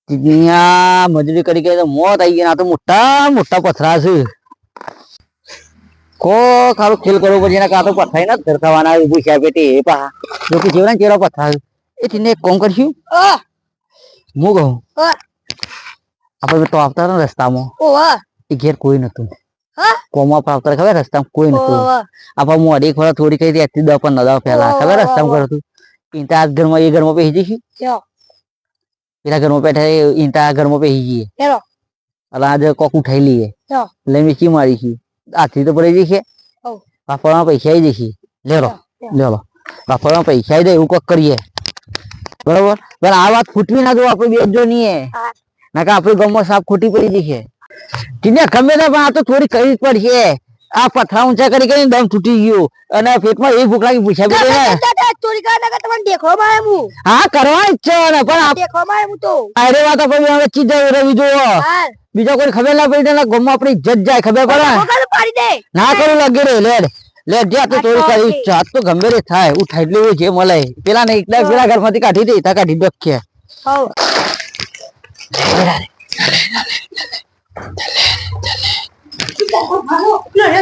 મજૂરી કરી કે મોત આવી ગયા. તો મોટા મોટા પથરા છે. કો ખારું ખેલ કરવો પછી એના કાં તો પથરાઈ ના ધરખાવાના ભૂસ્યા પેટી એ પા જો કે જેવડા ચેવડા પથરા એ ને એક કોમ કરશું. હું કહું આપણે તો આવતા હતા રસ્તામાં એ ઘેર કોઈ નતું. કોમા પર આવતા ખબર રસ્તામાં કોઈ નતું. આપણે મોડી ખોરા થોડી કઈ 10-15 પહેલા ખબર રસ્તામાં કર હતું. ઈંટા ઘરમાં એ ઘરમાં બેસી જઈશું. પેલા ઘરમાં બેઠા ઈંટા ઘરમાં બેસી જઈએ. એટલે આજે કોક ઉઠાઈ લઈએ લઈને ચી મારીશું. આથી તો પડી જશે. વાપરવા પૈસા આવી જશે. લેલો લેલો વાપરવા પૈસા આવી જાય એવું કોક કરીએ. બરોબર પણ આ વાત ફૂટવી ના જો આપણે બેસજો નહીં ના કે આપણે ગામમાં સાપ ખોટી પડી જશે. ગમે તે પણ આ તો થોડી કરવી જ પડશે. આ પથરા ઊંચા કરી કરીને દમ તૂટી ગયો અને પેટમાં એ ભૂખ લાગી પૂછ્યા બે હા કરવા ઈચ્છા ને પણ અરે વાત આપણે ચીજ રવી જો બીજો કોઈ ખબર ના પડી ગામમાં આપણી ઇજ્જત જાય ખબર પડે ના કરું લાગે રે લેડ લેડ જે તો ચોરી કરી ઈચ્છા તો ગમે તે થાય ઉઠાઈ લેવું જે મળે પેલા ને એકલા પેલા ઘરમાંથી કાઢી દે તા કાઢી દખ્યા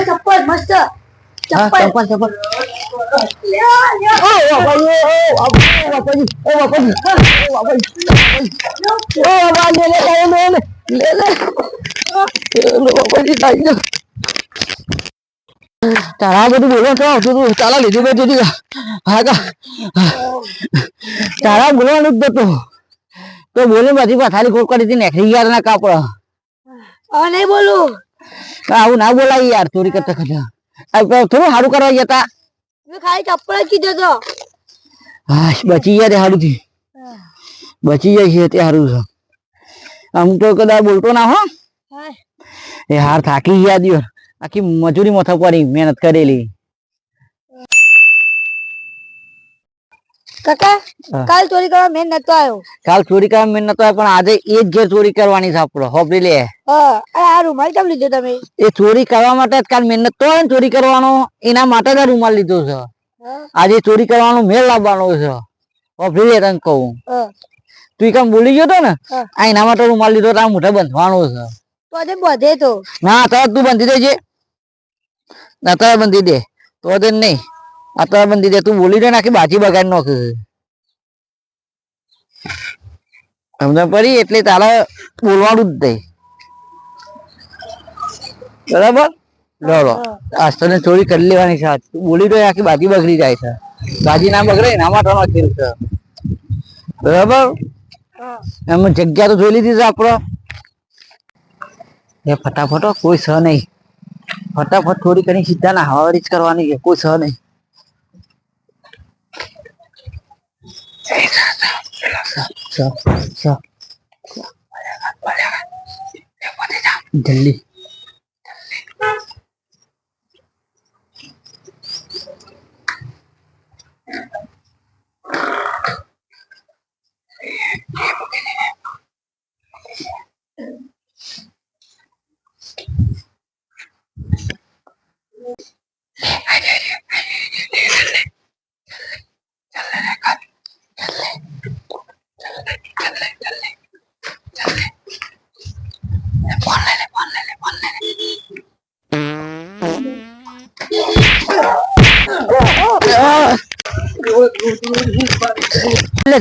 ચપ્પલ મસ્ત ચપ્પલ તારા બધું બોલો તો ચાલા લીધું બે દીધી તારા બોલવાનું જ નતું તો બોલે બધી પથારી ખોટ કરી હતી નેખરી ગયા ના કાપડ નહીં બોલું આવું ના બોલાય યાર ચોરી કરતા ખરા થોડું સારું કરવા જતા ખાલી ચપ્પલ જ કીધો તો હા બચી ગયા તે સારું થી બચી જાય છે તે સારું છે. અમુક તો કદાચ બોલતો ના હો એ હાર થાકી ગયા દિયો આખી મજૂરી માથા પડી મહેનત કરેલી. કાકા કાલ ચોરી કરવા મેં નતો આવ્યો. કાલ ચોરી કરવા મેં નતો આવ્યો પણ આજે એ જ ઘેર ચોરી કરવાની છે આપડે હોપડી લે. આ રૂમાલ કેમ લીધો તમે? એ ચોરી કરવા માટે કાલ મહેનત તો હોય ને ચોરી કરવાનો એના માટે જ રૂમાલ લીધો છે. આજે ચોરી કરવાનો મેળ લાવવાનો છે હોપડી લે તને કહું. તું કામ બોલી ગયો તો ને આ એના માટે રૂમાલ લીધો તો આ મોઢે બંધવાનો છે. તો બધે તો ના તરત તું બંધી દેજે ના તરત બંધી દે તો નહીં આ તરત બંધી દે તું બોલી દે નાખી બાજી બગાડી નાખે સમજ પડી એટલે તારે બોલવાનું જ દે બરાબર. લો આસ્તને ચોરી કરી લેવાની છે બોલી દે આખી બાજી બગડી જાય છે. બાજી ના બગડે એના માટે ખેલ છે બરાબર. એમ જગ્યા તો જોઈ લીધી છે આપડે એ ફટાફટ કોઈ સહ નહીં ફટાફટ થોડી ઘણી સીધા ના હવારી જ કરવાની છે કોઈ સહ નહીં. જલ્દી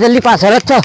જલ્દી પાછળ જ છો.